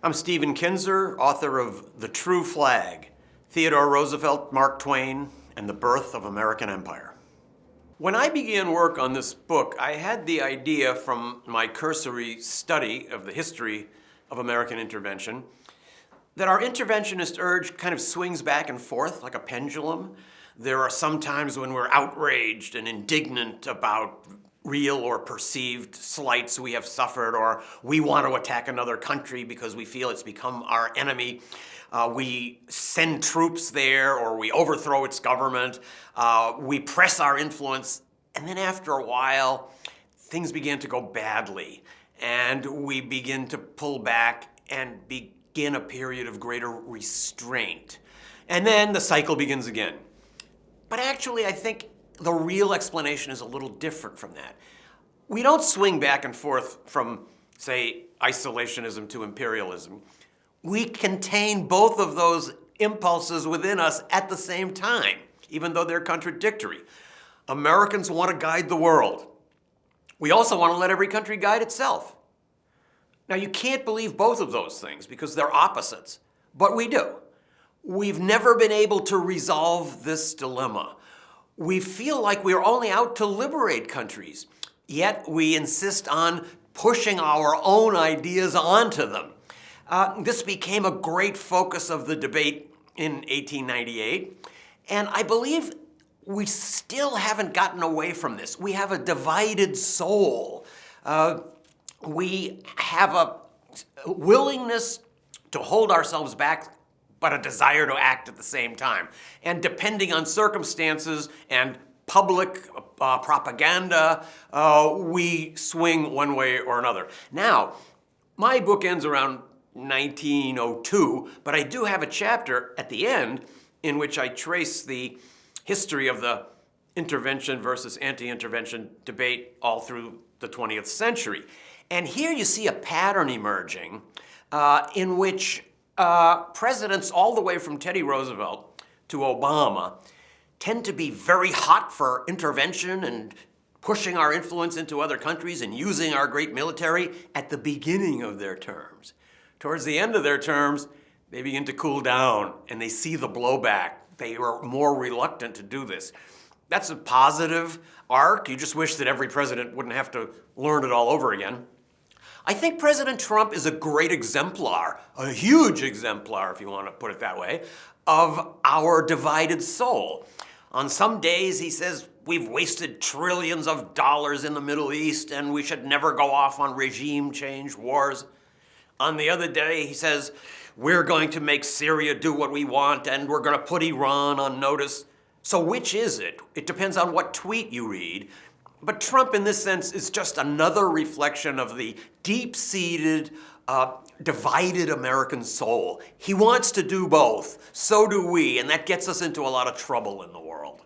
I'm Stephen Kinzer, author of The True Flag, Theodore, Roosevelt, Mark Twain, and the Birth of American Empire. When I began work on this book, I had the idea from my cursory study of the history of American intervention that our interventionist urge kind of swings back and forth like a pendulum. There are some times when we're outraged and indignant about real or perceived slights we have suffered, or we want to attack another country because we feel it's become our enemy. We send troops there, or we overthrow its government. We press our influence, and then after a while, things begin to go badly, and we begin to pull back and begin a period of greater restraint. And then the cycle begins again. But actually, I think the real explanation is a little different from that. We don't swing back and forth from, say, isolationism to imperialism. We contain both of those impulses within us at the same time, even though they're contradictory. Americans want to guide the world. We also want to let every country guide itself. Now, you can't believe both of those things because they're opposites, but we do. We've never been able to resolve this dilemma. We feel like we're only out to liberate countries, yet we insist on pushing our own ideas onto them. This became a great focus of the debate in 1898, and I believe we still haven't gotten away from this. We have a divided soul. We have a willingness to hold ourselves back, but a desire to act at the same time. And depending on circumstances and public propaganda, we swing one way or another. Now, my book ends around 1902, but I do have a chapter at the end in which I trace the history of the intervention versus anti-intervention debate all through the 20th century. And here you see a pattern emerging in which presidents all the way from Teddy Roosevelt to Obama tend to be very hot for intervention and pushing our influence into other countries and using our great military at the beginning of their terms. Towards the end of their terms, they begin to cool down and they see the blowback. They are more reluctant to do this. That's a positive arc. You just wish that every president wouldn't have to learn it all over again. I think President Trump is a great exemplar, a huge exemplar, if you want to put it that way, of our divided soul. On some days, he says, we've wasted trillions of dollars in the Middle East and we should never go off on regime change wars. On the other day, he says, we're going to make Syria do what we want and we're going to put Iran on notice. So which is it? It depends on what tweet you read. But Trump, in this sense, is just another reflection of the deep-seated, divided American soul. He wants to do both. So do we, and that gets us into a lot of trouble in the world.